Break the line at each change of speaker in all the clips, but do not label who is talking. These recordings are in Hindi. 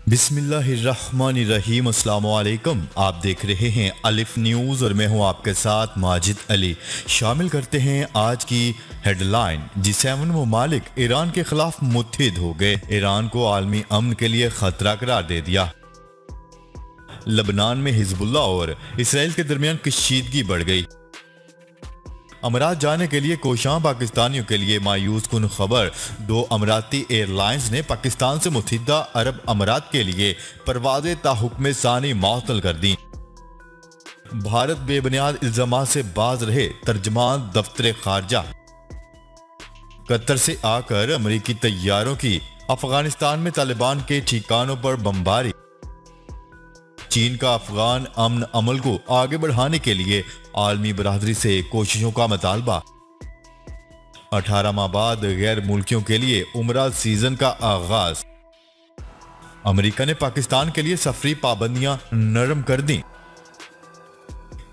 बिस्मिल्लाहिर्रहमानिर्रहीम। अस्सलाम वालेकुम। आप देख रहे हैं अलिफ न्यूज़ और मैं हूं आपके साथ माजिद अली। शामिल करते हैं आज की हेडलाइन। G7 ममालिक ईरान के खिलाफ मुत्तहिद हो गए, ईरान को आलमी अमन के लिए खतरा करार दे दिया। लबनान में हिजबुल्लाह और इसराइल के दरमियान कशीदगी बढ़ गई। अमरात जाने के लिए कोशां पाकिस्तानियों के लिए मायूस कुन खबर। 2 अमराती एयरलाइंस ने पाकिस्तान से मुत्तहिदा अरब अमारात के लिए परवाज़ें ताहुक्म सानी मअतल कर दी। भारत बेबुनियाद इल्जामात से बाज रहे, तर्जमान दफ्तर खारजा। कतर से आकर अमरीकी तैयारों की अफगानिस्तान में तालिबान के ठिकानों पर बमबारी। चीन का अफगान अमन अमल को आगे बढ़ाने के लिए आलमी बरादरी से कोशिशों का मुतालबा। 18 माह बाद गैर मुल्कियों के लिए उम्रा सीजन का आगाज। अमेरिका ने पाकिस्तान के लिए सफरी पाबंदियां नरम कर दी।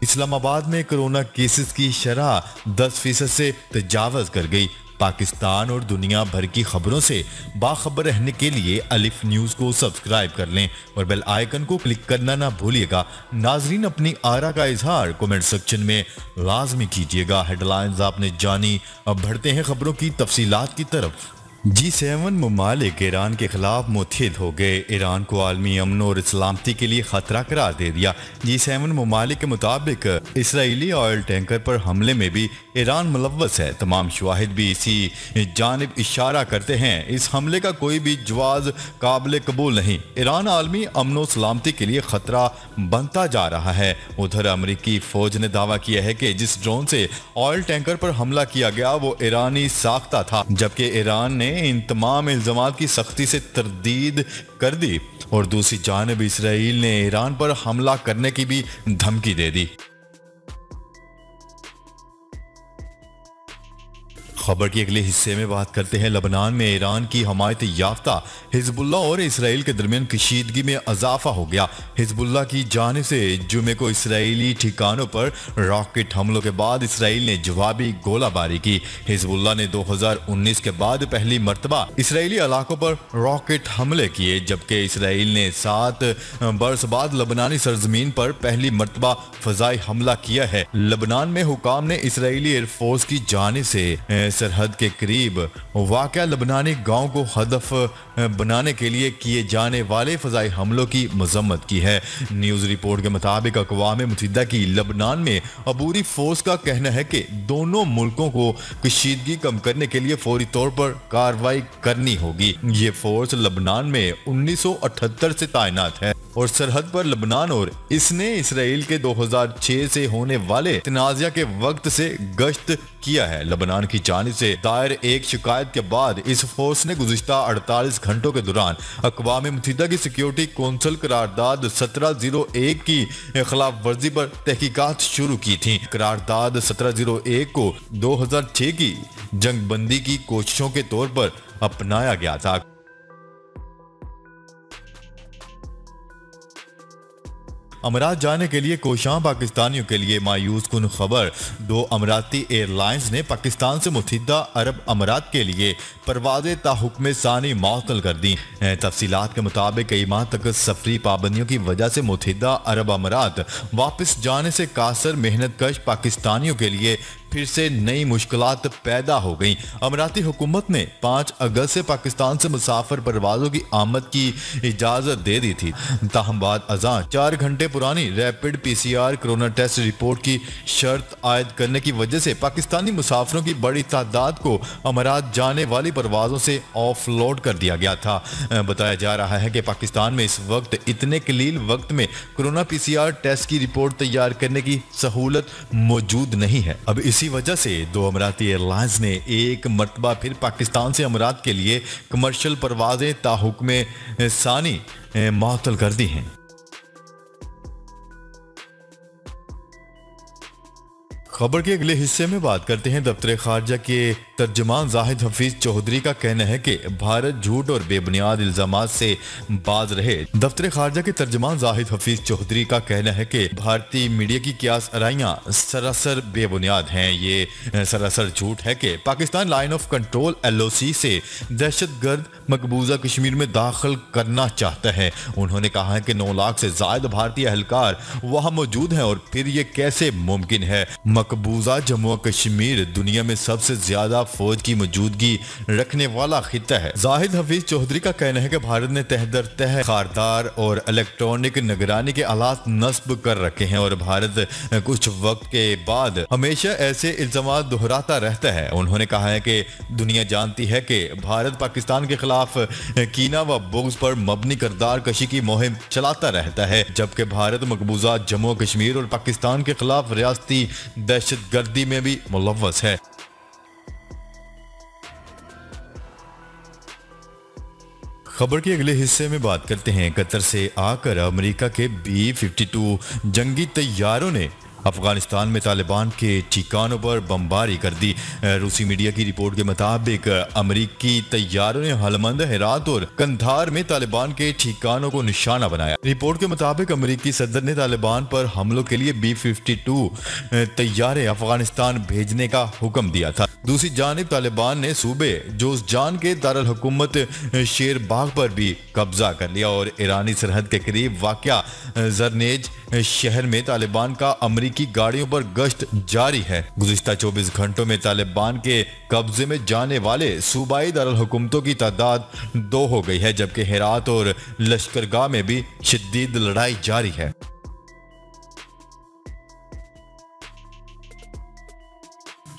इस्लामाबाद में कोरोना केसेस की शरह 10% से तजावज कर गई। पाकिस्तान और दुनिया भर की खबरों से बाखबर रहने के लिए अलिफ न्यूज़ को सब्सक्राइब कर लें और बेल आइकन को क्लिक करना ना भूलिएगा। नाजरीन, अपनी आरा का इजहार कमेंट सेक्शन में लाजमी कीजिएगा। हेडलाइंस आपने जानी, अब बढ़ते हैं खबरों की तफसीलात की तरफ। G7 ममालिक ईरान के खिलाफ मुत्तहिद हो गए, ईरान को आलमी अमन और सलामती के लिए खतरा करार दे दिया। G7 ममालिक के मुताबिक इसराइली ऑयल टैंकर पर हमले में भी ईरान मुलव्वस है। तमाम शवाहिद भी इसी जानिब इशारा करते हैं। इस हमले का कोई भी जवाब काबिल कबूल नहीं। ईरान आलमी अमन और सलामती के लिए खतरा बनता जा रहा है। उधर अमरीकी फौज ने दावा किया है कि जिस ड्रोन से ऑयल टैंकर पर हमला किया गया वो ईरानी साख्ता था, जबकि ईरान ने इन तमाम इल्जामात की सख्ती से तरदीद कर दी और दूसरी जानिब इसराइल ने ईरान पर हमला करने की भी धमकी दे दी। खबर के अगले हिस्से में बात करते हैं। लबनान में ईरान की हमायत याफ्ता हिजबुल्लाह और इसराइल के दरमियान कशीदगी में इजाफा हो गया। हिजबुल्लाह की जानिब से जुमे को इसराइली ठिकानों पर रॉकेट हमलों के बाद इसराइल ने जवाबी गोलाबारी की। हिजबुल्लाह ने 2019 के बाद पहली मरतबा इसराइली इलाकों पर रॉकेट हमले किए, जबकि इसराइल ने 7 बरस बाद लबनानी सरजमीन पर पहली मरतबा फजाई हमला किया है। लबनान में हुकाम ने इसराइली एयरफोर्स की जानिब से सरहद के करीब वाक़या लबनानी गांव को हदफ बनाने के लिए किए जाने वाले फजाई हमलों की मजम्मत की है। न्यूज़ रिपोर्ट के मुताबिक अक़वाम मुत्तहिदा की लबनान में अबूरी फोर्स का कहना है कि दोनों मुल्कों को कशीदगी कम करने के लिए फौरी तौर पर कार्रवाई करनी होगी। ये फोर्स लबनान में 1978 से तैनात है और सरहद पर लबनान और इसने इसराइल के 2006 से होने वाले तनाज़ा के वक्त से गश्त किया है। लबनान की जानिब से दायर एक शिकायत के बाद इस फोर्स ने गुज़िश्ता 48 घंटों के दौरान अक़वाम मुत्तहिदा की सिक्योरिटी कौंसिल करारदाद 1701 की खिलाफ वर्जी पर तहकीकात शुरू की थी। करारदाद 1701 को 2006 की जंगबंदी की कोशिशों के तौर पर अपनाया गया था। अमरात जाने के लिए कोशां पाकिस्तानियों के लिए मायूस कुन खबर। 2 अमराती एयरलाइंस ने पाकिस्तान से मुत्तहिदा अरब अमारात के लिए परवाज़ें ताहुक्म सानी मअतल कर दी। तफसीलात के मुताबिक कई माह तक सफरी पाबंदियों की वजह से मुत्तहिदा अरब अमारात वापस जाने से कासर मेहनत कश पाकिस्तानियों के लिए फिर से नई मुश्किलात पैदा हो गई। अमराती हुकूमत ने 5 अगस्त से पाकिस्तान से मुसाफिर परवाज़ों की आमद की इजाज़त दे दी थी। ताहम बाद अज़ां 4 घंटे पुरानी rapid PCR corona test report की शर्त आयद करने की वजह से पाकिस्तानी मुसाफिरों की बड़ी तादाद को अमारात जाने वाली परवाज़ों से ऑफलोड कर दिया गया था। बताया जा रहा है कि पाकिस्तान में इस वक्त इतने कलील वक्त में कोरोना PCR टेस्ट की रिपोर्ट तैयार करने की सहूलत मौजूद नहीं है। अब इसी वजह से 2 अमराती एयरलाइंस ने एक मरतबा फिर पाकिस्तान से अमारात के लिए कमर्शियल परवाज़ें ताहुक्म सानी मअतल कर दी हैं। खबर के अगले हिस्से में बात करते हैं दफ्तर खारजा के तर्जमान जाहिद हफीज चौधरी का कहना है कि भारत झूठ और बेबुनियाद इल्जामात से बाज रहे। दफ्तर खारजा के तर्जमान जाहिद हफीज चौधरी का कहना है कि भारतीय मीडिया की कियास आराइयां सरासर बेबुनियाद हैं। ये सरासर झूठ है कि Pakistan line of control LOC से दहशतगर्द मकबूजा कश्मीर में दाखिल करना चाहता है। उन्होंने कहा है कि 9 लाख से ज्यादा भारतीय एहलकार वहां मौजूद हैं और फिर ये कैसे मुमकिन है। मकबूजा जम्मू कश्मीर दुनिया में सबसे ज्यादा फौज की मौजूदगी रखने वाला खित्ता है। जाहिद हफीज चौधरी का कहना है कि भारत ने तह दर तह खारदार और इलेक्ट्रॉनिक निगरानी के आलात नस्ब कर रखे हैं और भारत कुछ वक्त के बाद हमेशा ऐसे इल्जाम दोहराता रहता है। उन्होंने कहा है कि दुनिया जानती है कि भारत पाकिस्तान के खिलाफ कीना व बुग़्ज़ पर मबनी किरदार कशी की मुहिम चलाता रहता है, जबकि भारत मकबूजा जम्मू कश्मीर और पाकिस्तान के खिलाफ रियासती दहशतगर्दी में भी मुलव्वस है। खबर के अगले हिस्से में बात करते हैं कतर से आकर अमेरिका के B-52 जंगी तैयारों ने अफगानिस्तान में तालिबान के ठिकानों पर बमबारी कर दी। रूसी मीडिया की रिपोर्ट के मुताबिक अमेरिकी तैयारों ने हलमंद, हेरात और कंधार में तालिबान के ठिकानों को निशाना बनाया। रिपोर्ट के मुताबिक अमेरिकी सदर ने तालिबान पर हमलों के लिए B-52 तैयारे अफगानिस्तान भेजने का हुक्म दिया था। दूसरी जानिब तालिबान ने सूबे जोज़जान के दारुल हुकूमत शेरबाग पर भी कब्जा कर लिया और ईरानी सरहद के करीब वाक़या जरनेज शहर में तालिबान का अमेरिकी गाड़ियों पर गश्त जारी है। गुज़िश्ता 24 घंटों में तालिबान के कब्जे में जाने वाले सूबाई दारुल हुकूमतों की तादाद 2 हो गई है, जबकि हेरात और लश्करगाह में भी शदीद लड़ाई जारी है।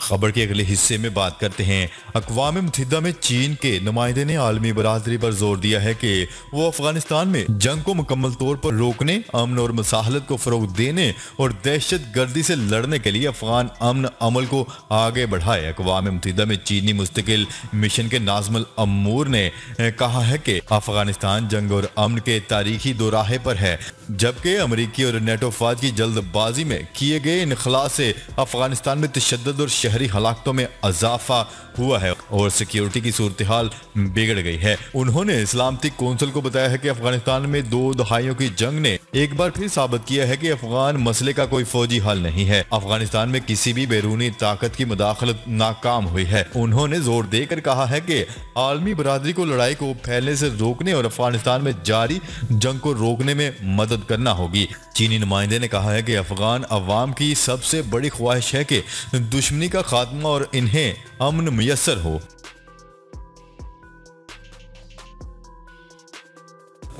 खबर के अगले हिस्से में बात करते हैं अक़वाम मुत्तहिदा में चीन के नुमाइंदे ने आलमी बरादरी पर जोर दिया है कि वो अफगानिस्तान में जंग को मुकम्मल तौर पर रोकने, अमन और मसाहलत को फरोग देने और दहशत गर्दी से लड़ने के लिए अफगान अमन अमल को आगे बढ़ाए। अक़वाम मुत्तहिदा में चीनी मुस्तकिल मिशन के नाज़िमुल अमूर ने कहा है कि अफगानिस्तान जंग और अमन के तारीखी दोराहे पर है, जबकि अमरीकी और नेटो फौज की जल्दबाजी में किए गए इनखला से अफगानिस्तान में तशद्दुद और शहरी हलाकतों में इजाफा हुआ है और सिक्योरिटी की सूरत हाल बिगड़ गई है। उन्होंने इस्लामिक कौंसिल को बताया है कि अफगानिस्तान में 2 दहाइयों की जंग ने एक बार फिर साबित किया है कि अफगान मसले का कोई फौजी हल नहीं है। अफगानिस्तान में किसी भी बैरूनी ताकत की मुदाखलत नाकाम हुई है। उन्होंने जोर देकर कहा है कि आलमी बरादरी को लड़ाई को फैलने से रोकने और अफगानिस्तान में जारी जंग को रोकने में मदद करना होगी। चीनी नुमाइंदे ने कहा है कि अफगान अवाम की सबसे बड़ी ख्वाहिश है कि दुश्मनी का खात्मा और इन्हें अमन मुयस्सर हो।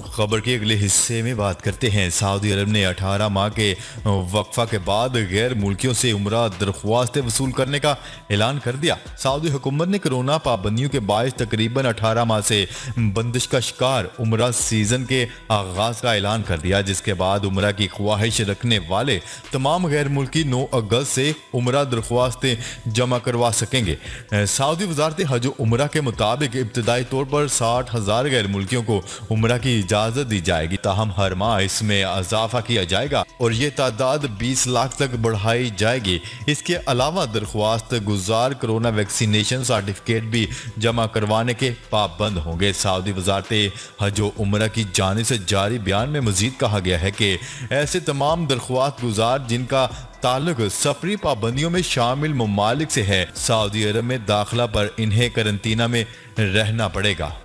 खबर के अगले हिस्से में बात करते हैं सऊदी अरब ने 18 माह के वक्फा के बाद गैर मुल्कियों से उम्रा दरख्वास्तें वसूल करने का ऐलान कर दिया। सऊदी हुकूमत ने कोरोना पाबंदियों के बायस तकरीबन 18 माह से बंदिश का शिकार उम्रा सीजन के आगाज का ऐलान कर दिया, जिसके बाद उम्रा की ख्वाहिश रखने वाले तमाम गैर मुल्की 9 अगस्त से उम्रा दरख्वास्तें जमा करवा सकेंगे। सऊदी वजारत हज उम्रा के मुताबिक इब्तदाई तौर पर 60,000 गैर मुल्कियों को उम्रा की इजाजत दी जाएगी, ताहम हर माह इसमें इजाफा किया जाएगा और ये तादाद 20 लाख तक बढ़ाई जाएगी। इसके अलावा दरख्वास्त गुजार कोरोना वैक्सीनेशन सर्टिफिकेट भी जमा करवाने के पाबंद होंगे। सऊदी वजारत हज उम्रा की जानिब से जारी बयान में मजीद कहा गया है कि ऐसे तमाम दरख्वास्त गुजार जिनका ताल्लुक सफरी पाबंदियों में शामिल ममालिक से है, सऊदी अरब में दाखिला पर इन्हें करंतना में रहना पड़ेगा।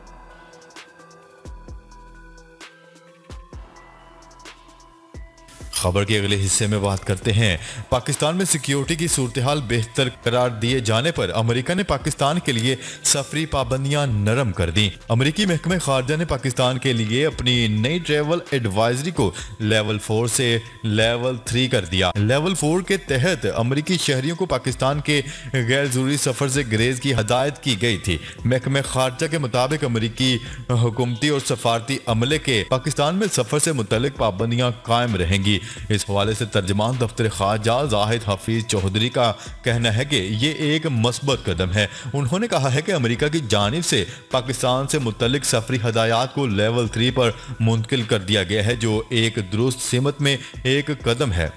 खबर के अगले हिस्से में बात करते हैं पाकिस्तान में सिक्योरिटी की सूरत हाल बेहतर करार दिए जाने पर अमेरिका ने पाकिस्तान के लिए सफरी पाबंदियां नरम कर दी। अमेरिकी महकमे खारजा ने पाकिस्तान के लिए अपनी नई ट्रैवल एडवाइजरी को लेवल 4 से लेवल 3 कर दिया। लेवल 4 के तहत अमेरिकी शहरियों को पाकिस्तान के गैर जरूरी सफर से गुरेज की हदायत की गई थी। महकमे खारजा के मुताबिक अमेरिकी हुकूमती और सफारती अमले के पाकिस्तान में सफर से मुतल्लिक पाबंदियां कायम रहेंगी। इस हवाले से तर्जमान दफ्तर खारजा जाहिद हफीज चौधरी का कहना है कि ये एक मस्बत कदम है। उन्होंने कहा है कि अमेरिका की जानिब से पाकिस्तान से मुतल्लिक सफरी हदायत को लेवल 3 पर मुंतकिल कर दिया गया है, जो एक दुरुस्त सिमत में एक कदम है।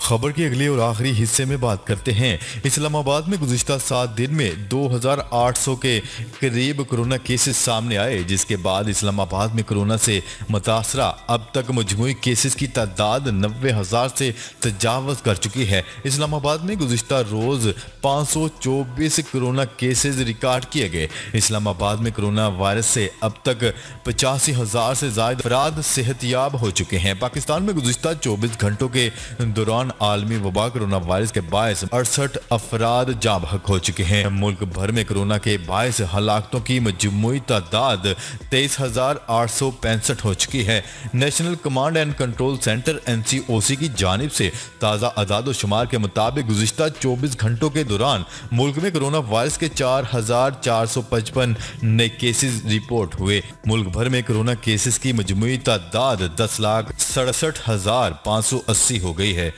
खबर के अगले और आखिरी हिस्से में बात करते हैं। इस्लामाबाद में गुज़िश्ता 7 दिन में 2800 के करीब कोरोना केसेस सामने आए, जिसके बाद इस्लामाबाद में कोरोना से मुतासरा अब तक मजमूई केसेस की तादाद 90,000 से तजावज़ कर चुकी है। इस्लामाबाद में गुज़िश्ता रोज़ 524 कोरोना केसेस रिकॉर्ड किए गए। इस्लामाबाद में कोरोना वायरस से अब तक 85,000 से ज़ायद अफराद सेहतयाब हो चुके हैं। पाकिस्तान में गुज़िश्ता 24 घंटों के दौरान आलमी वबा कोरोना वायरस के बायस 68 अफराद जाँ बहक हो चुके हैं। मुल्क भर में कोरोना के बायस हलाकतों की मजमूई तादाद 23,865 हो चुकी है। National command and control centre NCOC की जानिब से ताज़ा अदाद शुमार के मुताबिक गुज़िश्ता 24 घंटों के दौरान मुल्क में कोरोना वायरस के 4,455 नए केसेस रिपोर्ट हुए। मुल्क भर में कोरोना केसेस की मजमूई तादाद 10,67,580 हो गई है।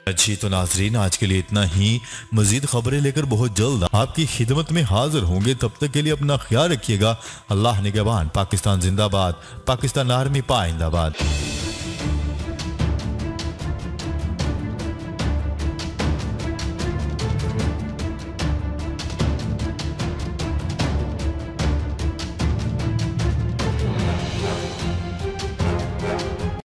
अच्छी तो नाजरीन, आज के लिए इतना ही। मजीद खबरें लेकर बहुत जल्द आपकी खिदमत में हाजिर होंगे। तब तक के लिए अपना ख्याल रखिएगा। अल्लाह निगहबान। पाकिस्तान जिंदाबाद। पाकिस्तान आर्मी पाइंदाबाद।